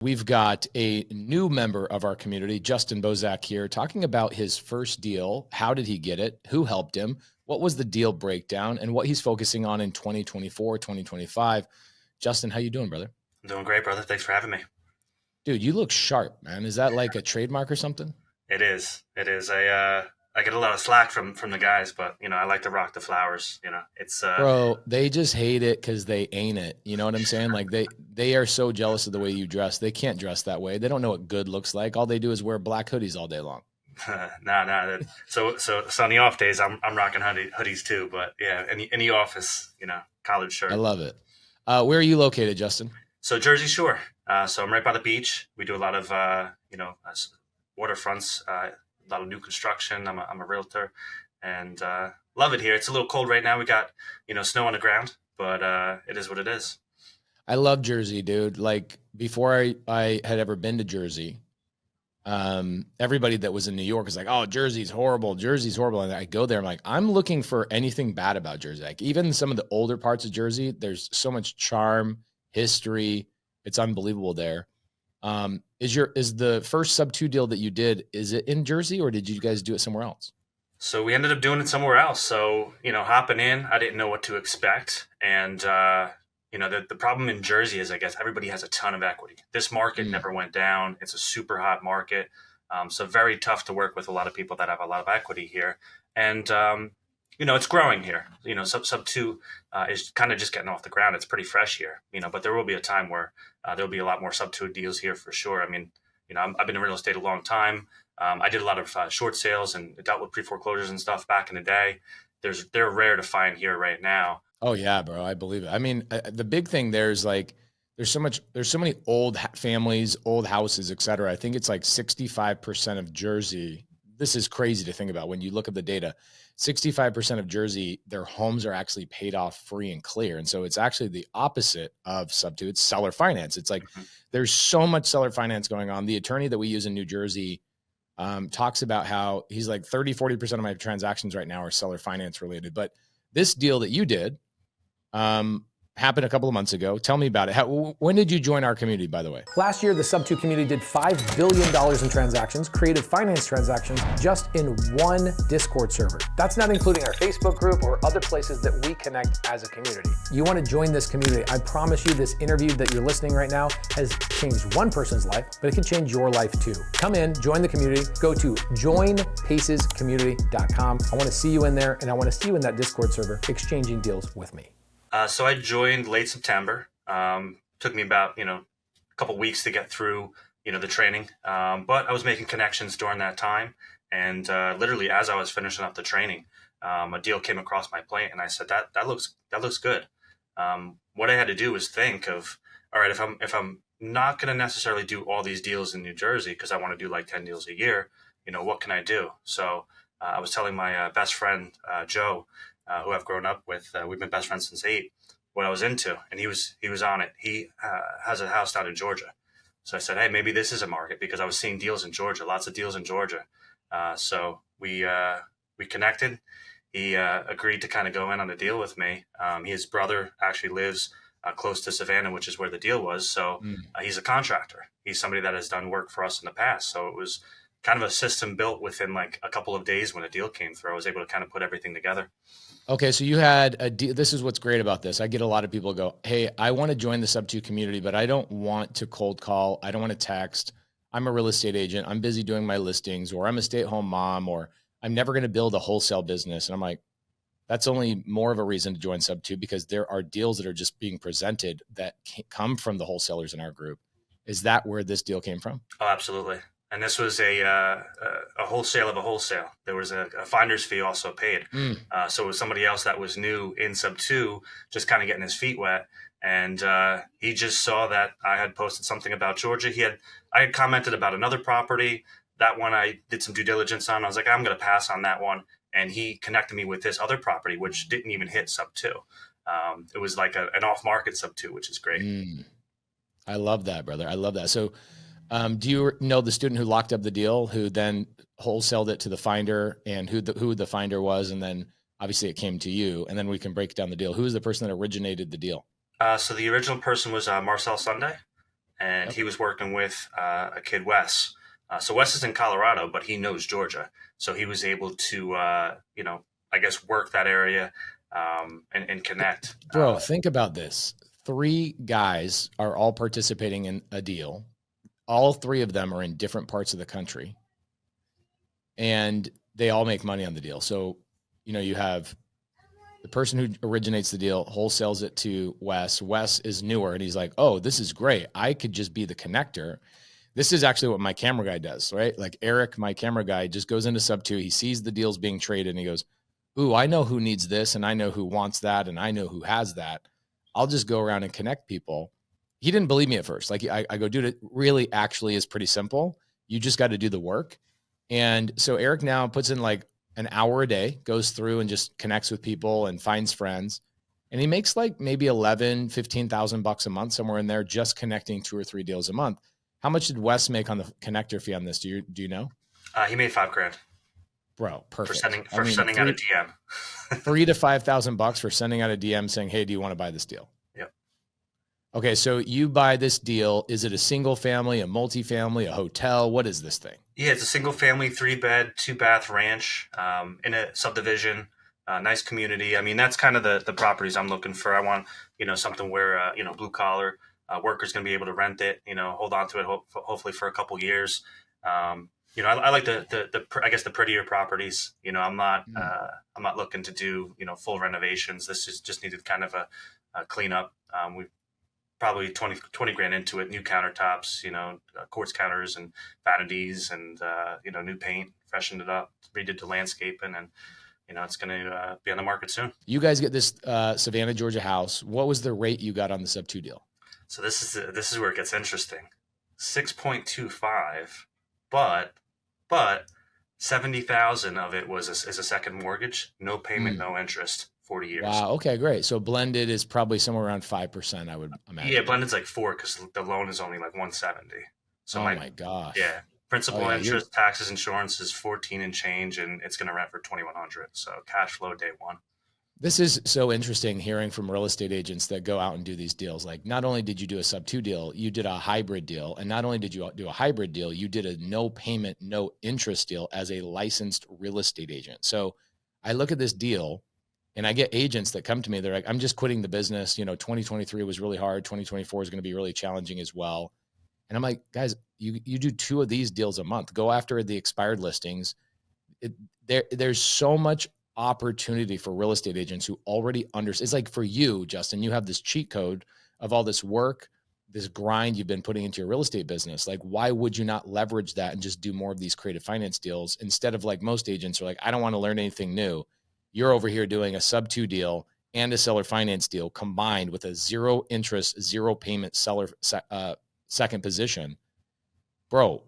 We've got a new member of our community, Justin Bozak here, talking about his first deal. How did he get it? Who helped him? What was the deal breakdown and what he's focusing on in 2024, 2025? Justin, how you doing, brother? I'm doing great, brother. Thanks for having me. Dude, you look sharp, man. Is that like a trademark or something? It is. It is. I get a lot of slack from the guys, but I like to rock the flowers. It's Bro, they just hate it because they ain't it. You know what I'm saying? Like they are so jealous of the way you dress. They can't dress that way. They don't know what good looks like. All they do is wear black hoodies all day long. nah. So on the off days, I'm rocking hoodies too. But yeah, any office, collared shirt. I love it. Where are you located, Justin? So Jersey Shore. So I'm right by the beach. We do a lot of waterfronts. A lot of new construction. I'm a realtor, and love it here. It's a little cold right now. We got snow on the ground, but it is what it is. I love Jersey, dude. Like before I had ever been to Jersey, everybody that was in New York is like, oh, Jersey's horrible. Jersey's horrible. And I go there, I'm like, I'm looking for anything bad about Jersey. Like even some of the older parts of Jersey, there's so much charm, history. It's unbelievable there. Is the first Subto deal that you did, is it in Jersey or did you guys do it somewhere else? So we ended up doing it somewhere else. So, hopping in, I didn't know what to expect. And, the problem in Jersey is, I guess, everybody has a ton of equity. This market never went down. It's a super hot market. So very tough to work with a lot of people that have a lot of equity here. And, it's growing here. Subto is kind of just getting off the ground. It's pretty fresh here, but there will be a time where there'll be a lot more Subto deals here for sure. I mean, I've been in real estate a long time. I did a lot of short sales and dealt with pre-foreclosures and stuff back in the day. They're rare to find here right now. Oh yeah, bro. I believe it. I mean, the big thing there's so many old families, old houses, et cetera. I think it's like 65% of Jersey. This is crazy to think about when you look at the data. 65% of Jersey, their homes are actually paid off free and clear. And so it's actually the opposite of Subto. It's seller finance. It's like there's so much seller finance going on. The attorney that we use in New Jersey talks about how he's like 30-40% of my transactions right now are seller finance related. But this deal that you did happened a couple of months ago. Tell me about it. When did you join our community, by the way? Last year, the Subto community did $5 billion in transactions, creative finance transactions, just in one Discord server. That's not including our Facebook group or other places that we connect as a community. You want to join this community? I promise you this interview that you're listening right now has changed one person's life, but it can change your life too. Come in, join the community, go to joinpacescommunity.com. I want to see you in there, and I want to see you in that Discord server exchanging deals with me. So I joined late September. Took me about, a couple weeks to get through, the training. But I was making connections during that time. And literally as I was finishing up the training, a deal came across my plate and I said, that looks good. What I had to do was think of, all right, if I'm not going to necessarily do all these deals in New Jersey, because I want to do like 10 deals a year, what can I do? So I was telling my best friend, Joe, who I've grown up with, we've been best friends since 8, what I was into. And he was on it. He has a house down in Georgia. So I said, hey, maybe this is a market because I was seeing deals in Georgia, lots of deals in Georgia. So we connected. He agreed to kind of go in on a deal with me. His brother actually lives close to Savannah, which is where the deal was. So he's a contractor. He's somebody that has done work for us in the past. So it was kind of a system built within like a couple of days when a deal came through. I was able to kind of put everything together. Okay, so you had a deal. This is what's great about this. I get a lot of people go, hey, I want to join the Subto community, but I don't want to cold call. I don't want to text. I'm a real estate agent. I'm busy doing my listings, or I'm a stay-at-home mom, or I'm never going to build a wholesale business. And I'm like, that's only more of a reason to join Subto because there are deals that are just being presented that come from the wholesalers in our group. Is that where this deal came from? Oh, absolutely. And this was a wholesale of a wholesale. There was a finder's fee also paid. So it was somebody else that was new in Subto, just kind of getting his feet wet. And he just saw that I had posted something about Georgia. I had commented about another property. That one I did some due diligence on. I was like, I'm going to pass on that one. And he connected me with this other property, which didn't even hit Subto. It was like an off-market Subto, which is great. I love that, brother. I love that. So do you know the student who locked up the deal, who then wholesaled it to the finder, and who the finder was? And then obviously it came to you, and then we can break down the deal. Who is the person that originated the deal? So the original person was Marcel Sunday, and Yep. he was working with a kid, Wes. So Wes is in Colorado, but he knows Georgia, so he was able to, I guess, work that area and connect. Bro, think about this. 3 guys are all participating in a deal. All 3 of them are in different parts of the country, and they all make money on the deal. So, you have the person who originates the deal, wholesales it to Wes. Wes is newer, and he's like, oh, this is great. I could just be the connector. This is actually what my camera guy does, right? Like Eric, my camera guy, just goes into Subto. He sees the deals being traded, and he goes, ooh, I know who needs this, and I know who wants that, and I know who has that. I'll just go around and connect people. He didn't believe me at first. Like I go, dude, it really actually is pretty simple. You just got to do the work. And so Eric now puts in like an hour a day, goes through and just connects with people and finds friends. And he makes like maybe 11, 15,000 bucks a month, somewhere in there, just connecting 2 or 3 deals a month. How much did Wes make on the connector fee on this? Do you know? He made $5,000. Bro, perfect. For sending out a DM. 3 to 5,000 bucks for sending out a DM saying, hey, do you want to buy this deal? Yep. Okay. So you buy this deal. Is it a single family, a multifamily, a hotel? What is this thing? Yeah, it's a single family, 3-bed, 2-bath ranch in a subdivision, nice community. I mean, that's kind of the properties I'm looking for. I want, something where, blue collar workers going to be able to rent it, hold on to it, hopefully for a couple years. I like I guess the prettier properties. I'm not looking to do full renovations. This is just needed kind of a cleanup. We probably 20 grand into it. New countertops, quartz counters and vanities, and new paint, freshened it up, redid the landscaping, and it's going to be on the market soon. You guys get this Savannah, Georgia house. What was the rate you got on the Subto deal? So this is where it gets interesting. 6.25, but 70,000 of it is a second mortgage, no payment, no interest, 40 years. Wow. Okay, great. So blended is probably somewhere around 5%, I would imagine. Yeah, blended's like 4 because the loan is only like 170. So my gosh. Yeah, principal, interest, taxes, insurance is 14 and change, and it's going to rent for 2,100. So cash flow day one. This is so interesting hearing from real estate agents that go out and do these deals. Like, not only did you do a Subto deal, you did a hybrid deal. And not only did you do a hybrid deal, you did a no payment, no interest deal as a licensed real estate agent. So I look at this deal and I get agents that come to me. They're like, I'm just quitting the business. 2023 was really hard. 2024 is going to be really challenging as well. And I'm like, guys, you do 2 of these deals a month. Go after the expired listings. There's so much opportunity for real estate agents who already understand. It's like for you, Justin, you have this cheat code of all this work, this grind you've been putting into your real estate business. Like, why would you not leverage that and just do more of these creative finance deals instead of, like, most agents are like, I don't want to learn anything new. You're over here doing a Subto deal and a seller finance deal combined with a 0 interest, 0 payment seller second position. Bro,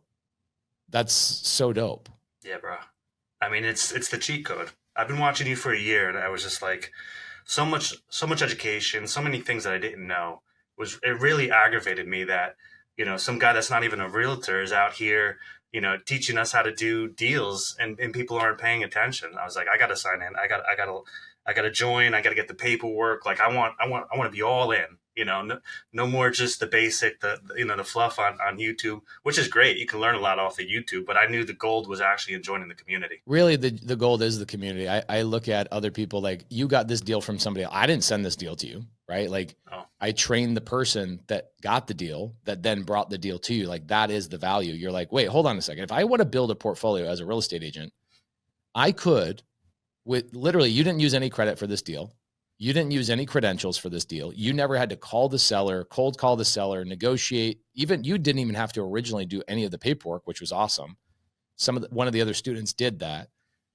that's so dope. Yeah, bro. I mean, it's the cheat code. I've been watching you for a year, and I was just like, so much education, so many things that I didn't know. It really aggravated me that, some guy that's not even a realtor is out here, teaching us how to do deals, and people aren't paying attention. I was like, I got to sign in. I got to join. I got to get the paperwork. Like, I want to be all in. No more just the basic, the fluff on YouTube, which is great. You can learn a lot off of YouTube, but I knew the gold was actually in joining the community. Really, the gold is the community. I look at other people like, you got this deal from somebody else. I didn't send this deal to you, right? Like, I trained the person that got the deal that then brought the deal to you. Like, that is the value. You're like, wait, hold on a second. If I want to build a portfolio as a real estate agent, I could, with literally, you didn't use any credit for this deal. You didn't use any credentials for this deal. You never had to call the seller, cold call the seller, negotiate. Even you didn't even have to originally do any of the paperwork, which was awesome. One of the other students did that.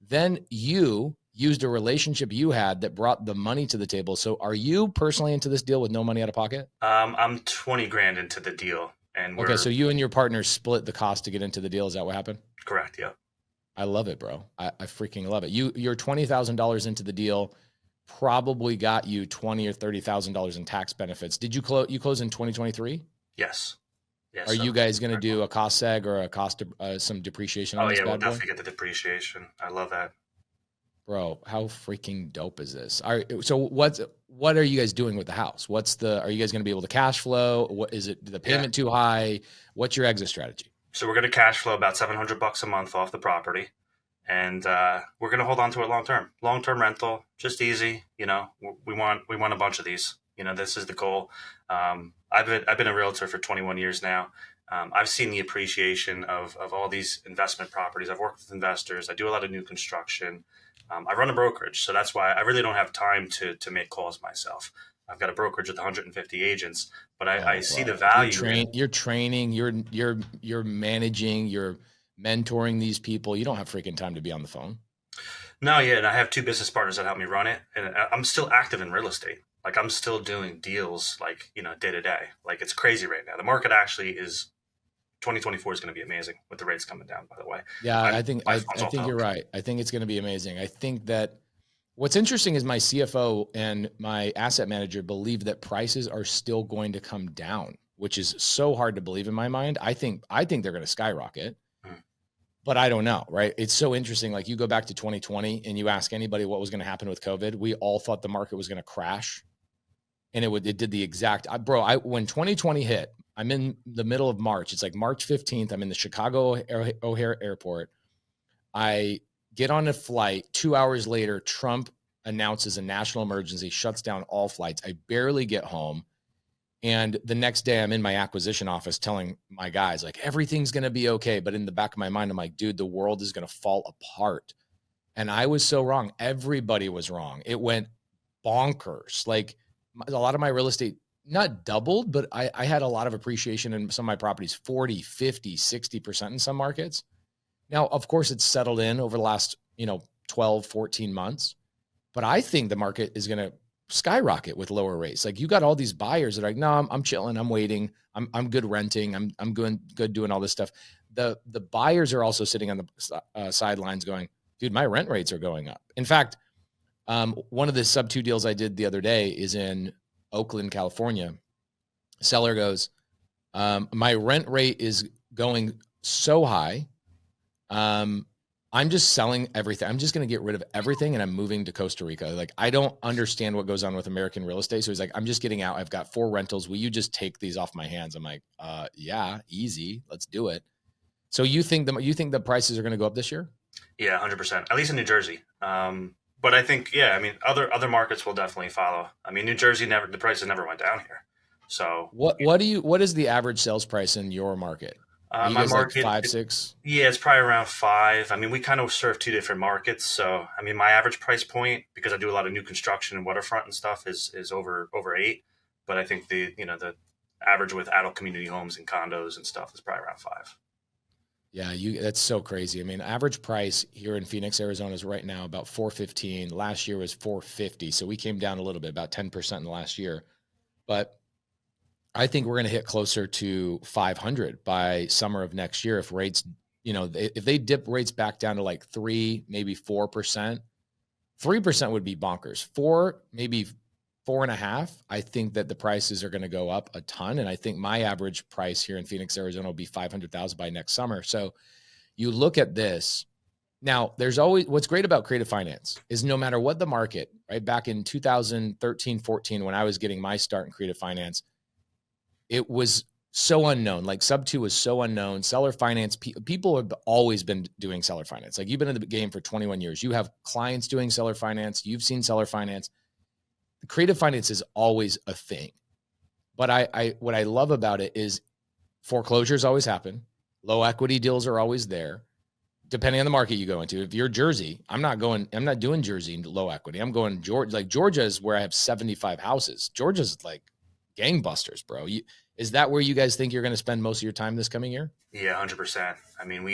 Then you used a relationship you had that brought the money to the table. So are you personally into this deal with no money out of pocket? I'm 20 grand into the deal. And okay, so you and your partner split the cost to get into the deal. Is that what happened? Correct, yeah. I love it, bro. I freaking love it. You're $20,000 into the deal. Probably got you $20,000 or $30,000 in tax benefits. Did you close in 2023? Yes. Are you guys going to do a cost seg or a cost some depreciation? Oh yeah, we'll definitely get the depreciation. I love that. Bro, how freaking dope is this? So what are you guys doing with the house? Are you guys going to be able to cash flow? What is it? The payment too high? What's your exit strategy? So we're going to cash flow about $700 a month off the property. And we're going to hold on to it long-term rental, just easy. You know, we want a bunch of these. You know, this is the goal. I've been a realtor for 21 years now. I've seen the appreciation of all these investment properties. I've worked with investors. I do a lot of new construction. I run a brokerage, so that's why I really don't have time to make calls myself. I've got a brokerage with 150 agents, but I see the value. You're training, you're managing, you're mentoring these people. You don't have freaking time to be on the phone. No, yeah, and I have two business partners that help me run it, and I'm still active in real estate. Like I'm still doing deals, like, you know, day to day. Like it's crazy right now. The market actually is 2024 is going to be amazing with the rates coming down, by the way. Yeah, I think you're right. I think it's going to be amazing. I think that what's interesting is my CFO and my asset manager believe that prices are still going to come down, which is so hard to believe in my mind. I think they're going to skyrocket, but I don't know, right? It's so interesting. Like you go back to 2020 and you ask anybody what was going to happen with COVID. We all thought the market was going to crash, and it did the exact, when 2020 hit, I'm in the middle of March. It's like March 15th. I'm in the Chicago O'Hare Airport. I get on a flight. 2 hours later, Trump announces a national emergency, shuts down all flights. I barely get home. And the next day I'm in my acquisition office telling my guys, like, everything's going to be okay. But in the back of my mind, I'm like, dude, the world is going to fall apart. And I was so wrong. Everybody was wrong. It went bonkers. Like a lot of my real estate, not doubled, but I had a lot of appreciation in some of my properties, 40, 50, 60% in some markets. Now, of course, it's settled in over the last, 12, 14 months, but I think the market is going to skyrocket with lower rates. Like you got all these buyers that are like, no, I'm chilling. I'm waiting. I'm good renting. I'm good doing all this stuff. The buyers are also sitting on the sidelines going, dude, my rent rates are going up. In fact, one of the Subto deals I did the other day is in Oakland, California. Seller goes, my rent rate is going so high. I'm just selling everything. I'm just going to get rid of everything and I'm moving to Costa Rica. Like, I don't understand what goes on with American real estate. So he's like, I'm just getting out. I've got 4 rentals. Will you just take these off my hands? I'm like, yeah, easy. Let's do it. So you think the prices are going to go up this year? Yeah, 100%, at least in New Jersey. But I think, other markets will definitely follow. I mean, New Jersey the prices never went down here. So what is the average sales price in your market? My market, like 5, 6? Yeah, it's probably around 5. I mean, we kind of serve 2 different markets. So, I mean, my average price point, because I do a lot of new construction and waterfront and stuff, is over 8. But I think the average with adult community homes and condos and stuff is probably around 5. Yeah, that's so crazy. I mean, average price here in Phoenix, Arizona is right now about $415. Last year was $450. So we came down a little bit, about 10% in the last year. But I think we're going to hit closer to 500 by summer of next year. If rates, if they dip rates back down to like 3, maybe 4%, 3% would be bonkers. 4, maybe 4.5. I think that the prices are going to go up a ton. And I think my average price here in Phoenix, Arizona will be 500,000 by next summer. So you look at this now, there's always, what's great about creative finance is no matter what the market, right? Back in 2013, 14, when I was getting my start in creative finance, it was so unknown. Like Subto was so unknown. Seller finance, people have always been doing seller finance. Like you've been in the game for 21 years. You have clients doing seller finance. You've seen seller finance. The creative finance is always a thing. But what I love about it is foreclosures always happen. Low equity deals are always there. Depending on the market you go into. If you're Jersey, I'm not doing Jersey low equity. I'm going Georgia. Like Georgia is where I have 75 houses. Georgia's like gangbusters, bro. Is that where you guys think you're going to spend most of your time this coming year? Yeah, 100%. I mean,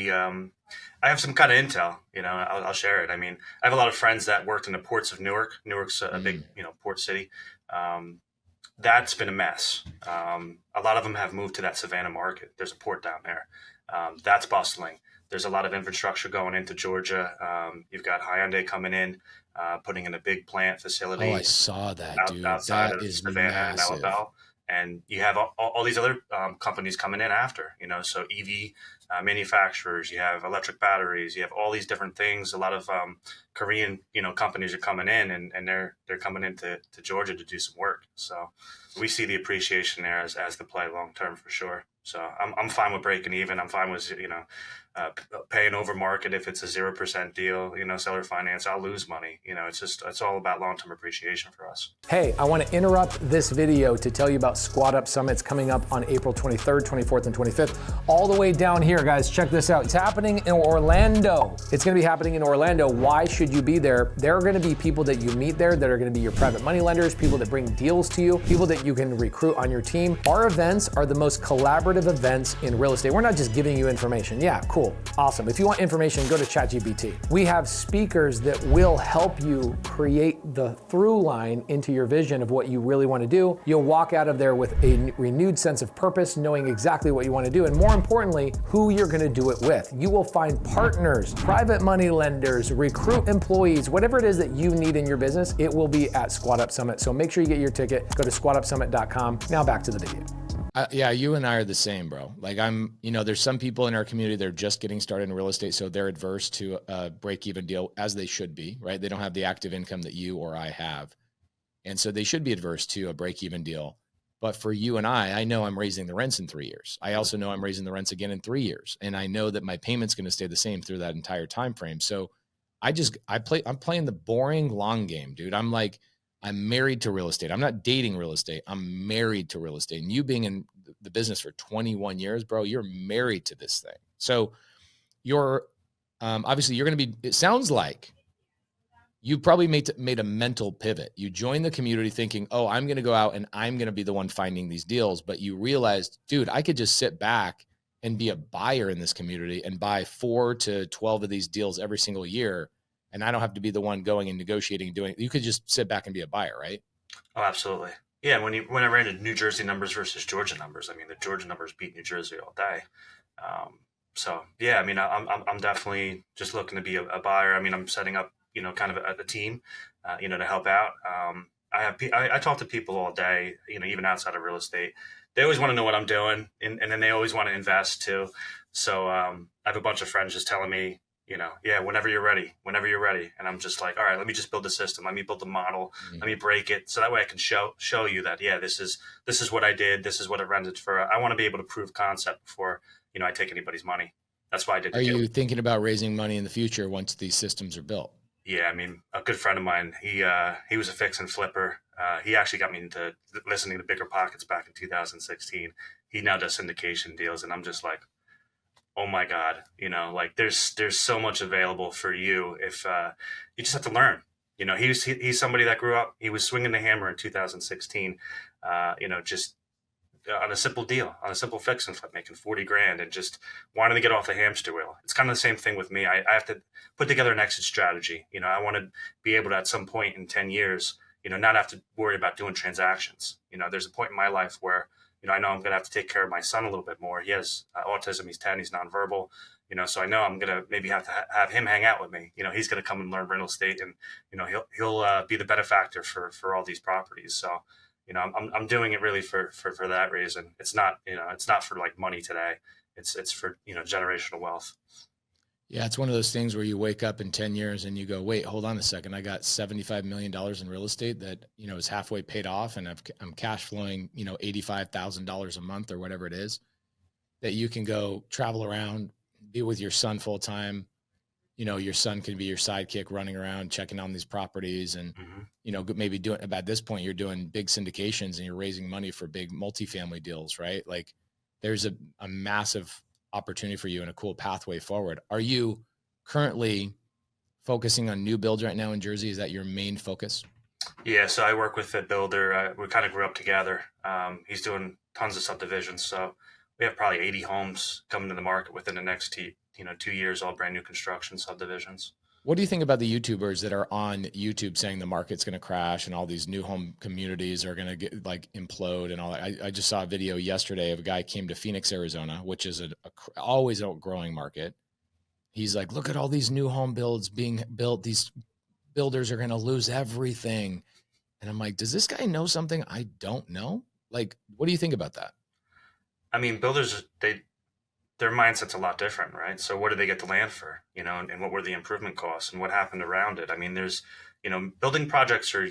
I have some kind of intel, I'll share it. I mean, I have a lot of friends that worked in the ports of Newark. Newark's a big, port city. That's been a mess. A lot of them have moved to that Savannah market. There's a port down there. That's bustling. There's a lot of infrastructure going into Georgia. You've got Hyundai coming in, putting in a big plant facility. Oh, I saw that, dude. Outside that of is Savannah massive. and Alabama. And you have all these other companies coming in after, so EV manufacturers, you have electric batteries, you have all these different things. A lot of Korean, companies are coming in, and they're coming into Georgia to do some work. So we see the appreciation there as the play long term for sure. So I'm fine with breaking even. I'm fine with paying over market if it's a 0% deal. Seller finance, I'll lose money. It's all about long term appreciation for us. Hey, I want to interrupt this video to tell you about Squad Up Summits coming up on April 23rd, 24th, and 25th. All the way down here, guys. Check this out. It's happening in Orlando. It's going to be happening in Orlando. Why should you be there? There are going to be people that you meet there that are going to be your private money lenders, people that bring deals to you, people that you can recruit on your team. Our events are the most collaborative events in real estate. We're not just giving you information. Yeah, cool, awesome. If you want information, go to ChatGPT. We have speakers that will help you create the through line into your vision of what you really want to do. You'll walk out of there with a renewed sense of purpose, knowing exactly what you want to do, and more importantly, who you're going to do it with. You will find partners, private money lenders, recruit employees, whatever it is that you need in your business, it will be at Squad Up Summit. So make sure you get your ticket. Go to squadupsummit.com. Now back to the video. Yeah, you and I are the same, bro. Like there's some people in our community that are just getting started in real estate, so they're adverse to a break-even deal, as they should be, right? They don't have the active income that you or I have. And so they should be adverse to a break-even deal. But for you and I know I'm raising the rents in 3 years. I also know I'm raising the rents again in 3 years. And I know that my payment's going to stay the same through that entire time frame. So I'm playing the boring long game, dude. I'm married to real estate. I'm not dating real estate. I'm married to real estate. And you being in the business for 21 years, bro, you're married to this thing. So you're obviously you're going to be, it sounds like you probably made a mental pivot. You joined the community thinking, oh, I'm going to go out and I'm going to be the one finding these deals. But you realized, dude, I could just sit back and be a buyer in this community and buy 4 to 12 of these deals every single year. And I don't have to be the one going and negotiating, you could just sit back and be a buyer, right? Oh, absolutely. Yeah. When I ran into New Jersey numbers versus Georgia numbers, the Georgia numbers beat New Jersey all day. So yeah, I'm definitely just looking to be a buyer. I'm setting up, kind of a team, to help out. I talk to people all day, even outside of real estate. They always want to know what I'm doing, and then they always want to invest too. So I have a bunch of friends just telling me, yeah, whenever you're ready. And I'm just like, all right, let me just build the system. Let me build the model. Mm-hmm. Let me break it. So that way I can show you that, yeah, this is what I did. This is what it rented for. I want to be able to prove concept before, I take anybody's money. That's why I did. Are you thinking about raising money in the future once these systems are built? Yeah. A good friend of mine, he was a fix and flipper. He actually got me into listening to Bigger Pockets back in 2016. He now does syndication deals. And I'm just like, oh my God, there's so much available for you if you just have to learn. He's somebody that grew up, he was swinging the hammer in 2016, just on a simple deal, on a simple fix and flip, making 40 grand and just wanting to get off the hamster wheel. It's kind of the same thing with me. I have to put together an exit strategy. I want to be able to, at some point in 10 years, not have to worry about doing transactions. There's a point in my life where I know I'm going to have to take care of my son a little bit more. He has autism. He's 10. He's nonverbal. So I know I'm going to maybe have to have him hang out with me. He's going to come and learn real estate, and he'll be the benefactor for all these properties. So I'm doing it really for that reason. It's not for like money today. It's for generational wealth. Yeah, it's one of those things where you wake up in 10 years and you go, wait, hold on a second. I got $75 million in real estate that, is halfway paid off, and I'm cash flowing, $85,000 a month or whatever it is, that you can go travel around, be with your son full time. Your son can be your sidekick running around, checking on these properties and, mm-hmm. Maybe at this point, you're doing big syndications and you're raising money for big multifamily deals, right? Like there's a massive opportunity for you and a cool pathway forward. Are you currently focusing on new builds right now in Jersey? Is that your main focus? Yeah. So I work with a builder. We kind of grew up together. He's doing tons of subdivisions. So we have probably 80 homes coming to the market within the next 2 years, all brand new construction subdivisions. What do you think about the YouTubers that are on YouTube saying the market's going to crash and all these new home communities are going to get implode and all that? I just saw a video yesterday of a guy came to Phoenix, Arizona, which is always a growing market. He's like, look at all these new home builds being built. These builders are going to lose everything. And I'm like, does this guy know something I don't know? Like, what do you think about that? I mean, builders, their mindset's a lot different, right? So what did they get the land for, and what were the improvement costs and what happened around it? I mean, there's, building projects are,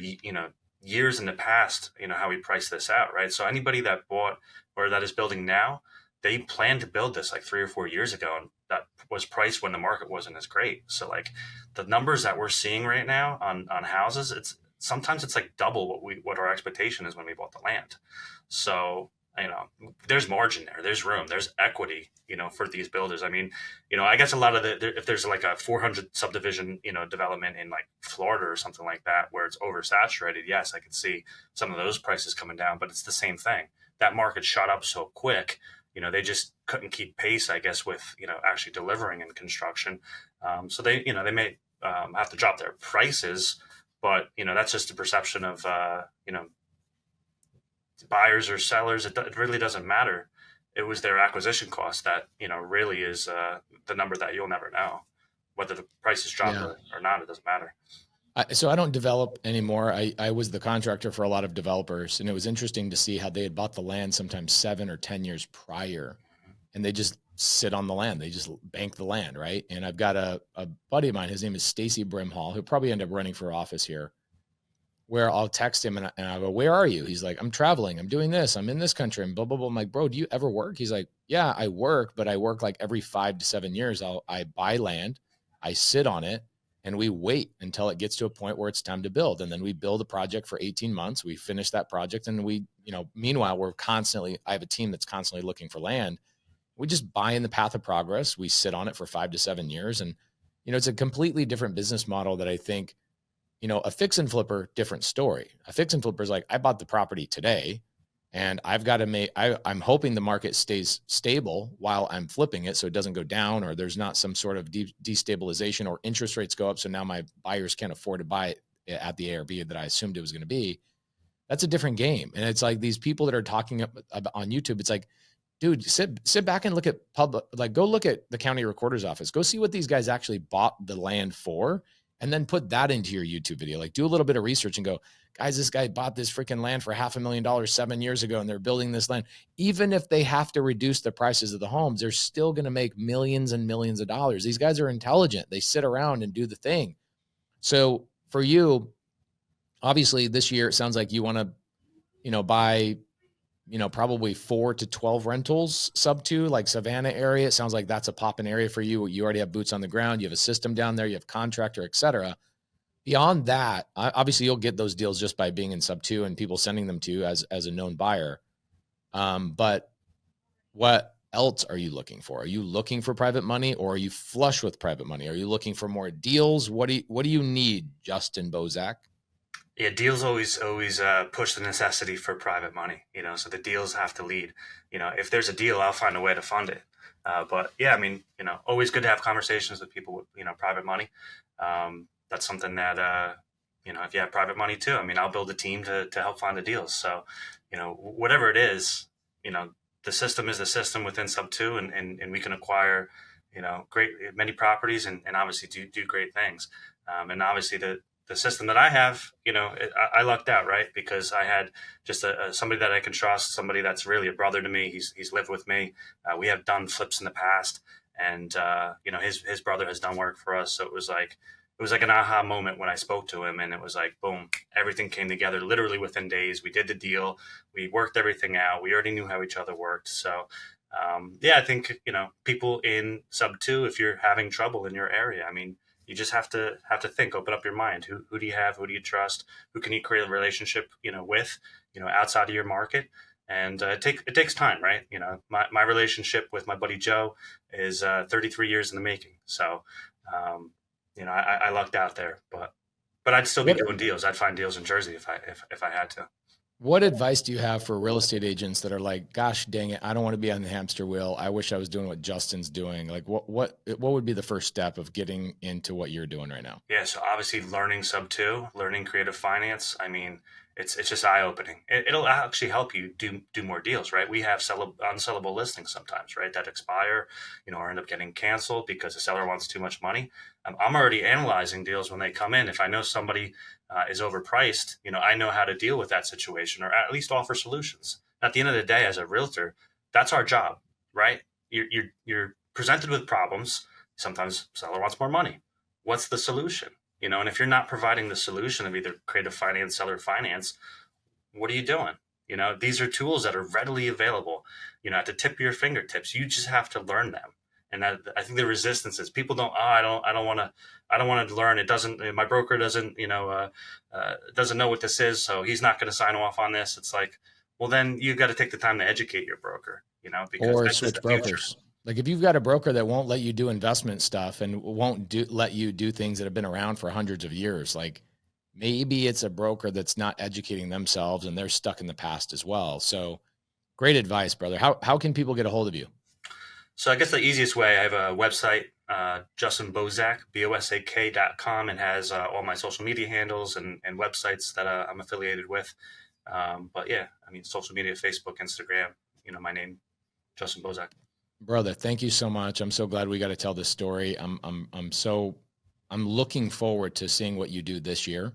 years in the past, how we price this out, right? So anybody that bought or that is building now, they planned to build this like 3 or 4 years ago, and that was priced when the market wasn't as great. So like the numbers that we're seeing right now on houses, sometimes it's like double what our expectation is when we bought the land. So there's margin there, there's room, there's equity, for these builders. I mean, I guess a lot of if there's like a 400 subdivision, development in like Florida or something like that, where it's oversaturated, yes, I could see some of those prices coming down, but it's the same thing. That market shot up so quick, they just couldn't keep pace, I guess, with, actually delivering in construction. So they may have to drop their prices, but, that's just a perception of, buyers or sellers. It really doesn't matter. It was their acquisition cost that, really is the number that you'll never know. Whether the price is dropped or not, it doesn't matter. So I don't develop anymore. I was the contractor for a lot of developers, and it was interesting to see how they had bought the land sometimes 7 or 10 years prior, and they just sit on the land. They just bank the land, right? And I've got a buddy of mine, his name is Stacy Brimhall, who'll probably end up running for office here, where I'll text him and I go, where are you? He's like, I'm traveling. I'm doing this. I'm in this country and blah, blah, blah. I'm like, bro, do you ever work? He's like, yeah, I work, but I work like every 5 to 7 years. I buy land, I sit on it, and we wait until it gets to a point where it's time to build. And then we build a project for 18 months. We finish that project. And meanwhile, I have a team that's constantly looking for land. We just buy in the path of progress. We sit on it for 5 to 7 years. And, it's a completely different business model that I think, a fix and flipper, different story. A fix and flipper is like, I bought the property today and I've got to I'm hoping the market stays stable while I'm flipping it, so it doesn't go down, or there's not some sort of destabilization or interest rates go up, so now my buyers can't afford to buy it at the ARB that I assumed it was going to be. That's a different game. And it's like these people that are talking on YouTube, it's like, dude, sit back and look at go look at the county recorder's office. Go see what these guys actually bought the land for, and then put that into your YouTube video. Like, do a little bit of research and go, guys, this guy bought this freaking land for $500,000 7 years ago, and they're building this land. Even if they have to reduce the prices of the homes, they're still going to make millions and millions of dollars. These guys are intelligent. They sit around and do the thing. So for you, obviously this year, it sounds like you want to, buy, probably 4 to 12 rentals, Subto, like Savannah area. It sounds like that's a popping area for you. You already have boots on the ground. You have a system down there. You have contractor, et cetera. Beyond that, obviously you'll get those deals just by being in Subto and people sending them to you as a known buyer. But what else are you looking for? Are you looking for private money, or are you flush with private money? Are you looking for more deals? What do you need, Justin Bozak? Yeah, deals always push the necessity for private money, so the deals have to lead. If there's a deal, I'll find a way to fund it. But yeah, I mean, always good to have conversations with people with, private money. That's something that, if you have private money too, I mean, I'll build a team to help find the deals. So, whatever it is, the system is the system within Subto, and we can acquire, many properties and obviously do great things. And obviously the system that I have, I lucked out, right? Because I had just somebody that I can trust, somebody that's really a brother to me. He's lived with me. We have done flips in the past, and his brother has done work for us. So it was like an aha moment when I spoke to him, and it was like, boom, everything came together literally within days. We did the deal. We worked everything out. We already knew how each other worked. So I think, people in Subto, if you're having trouble in your area, I mean, you just have to think, open up your mind. Who do you have? Who do you trust? Who can you create a relationship, with, outside of your market? And it takes time, right? My relationship with my buddy Joe is 33 years in the making. So, I lucked out there, but I'd still be doing deals. I'd find deals in Jersey if I had to. What advice do you have for real estate agents that are like, gosh, dang it, I don't want to be on the hamster wheel. I wish I was doing what Justin's doing. Like what would be the first step of getting into what you're doing right now? Yeah. So obviously learning Subto, learning creative finance. I mean, it's just eye opening. It'll actually help you do more deals, right? We have unsellable listings sometimes, right? That expire, or end up getting canceled because the seller wants too much money. I'm already analyzing deals when they come in. If I know somebody is overpriced, I know how to deal with that situation, or at least offer solutions. At the end of the day, as a realtor, that's our job, right? You're presented with problems. Sometimes seller wants more money. What's the solution? And if you're not providing the solution of either creative finance, seller finance, what are you doing? These are tools that are readily available, at the tip of your fingertips. You just have to learn them. And that, I think the resistance is people don't, I don't want to learn. It doesn't, my broker doesn't, doesn't know what this is. So he's not going to sign off on this. It's like, well, then you've got to take the time to educate your broker, because or that's switch the brokers. future. Like if you've got a broker that won't let you do investment stuff and won't let you do things that have been around for hundreds of years, like maybe it's a broker that's not educating themselves and they're stuck in the past as well. So great advice, brother. How can people get a hold of you? So I guess the easiest way, I have a website, Justin Bozak, BOSAK.com, and has all my social media handles and websites that I'm affiliated with. But yeah, I mean, social media, Facebook, Instagram, my name, Justin Bozak. Brother, thank you so much. I'm so glad we got to tell this story. I'm looking forward to seeing what you do this year.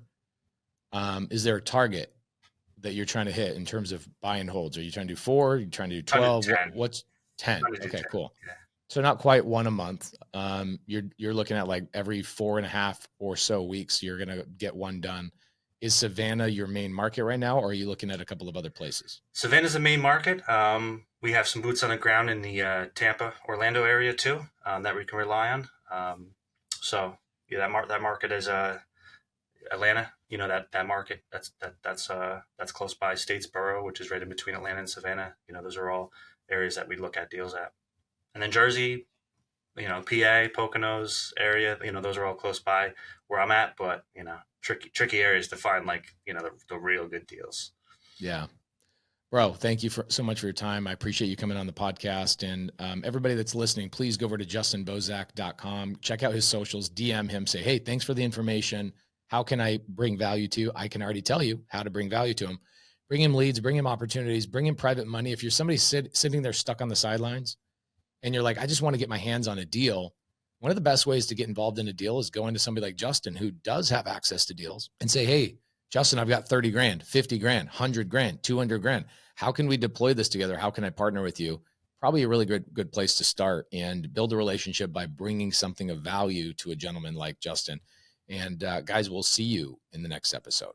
Is there a target that you're trying to hit in terms of buy and holds? Are you trying to do 4? Are you trying to do 12? What's 10? Okay, 10. Cool. Yeah. So not quite one a month. You're looking at like every 4.5 or so weeks, you're going to get one done. Is Savannah your main market right now, or are you looking at a couple of other places? Savannah's the main market. We have some boots on the ground in the Tampa, Orlando area too, that we can rely on. So yeah, that market is Atlanta. That market that's close by Statesboro, which is right in between Atlanta and Savannah. Those are all areas that we look at deals at. And then Jersey, PA, Poconos area, those are all close by where I'm at, but tricky areas to find the real good deals. Yeah. Bro, thank you so much for your time. I appreciate you coming on the podcast. And everybody that's listening, please go over to justinbozak.com. Check out his socials, DM him, say, hey, thanks for the information. How can I bring value to you? I can already tell you how to bring value to him. Bring him leads, bring him opportunities, bring him private money. If you're somebody sitting there stuck on the sidelines and you're like, I just want to get my hands on a deal, one of the best ways to get involved in a deal is go into somebody like Justin, who does have access to deals, and say, hey, Justin, I've got 30 grand, 50 grand, 100 grand, 200 grand. How can we deploy this together? How can I partner with you? Probably a really good place to start and build a relationship by bringing something of value to a gentleman like Justin. And guys, we'll see you in the next episode.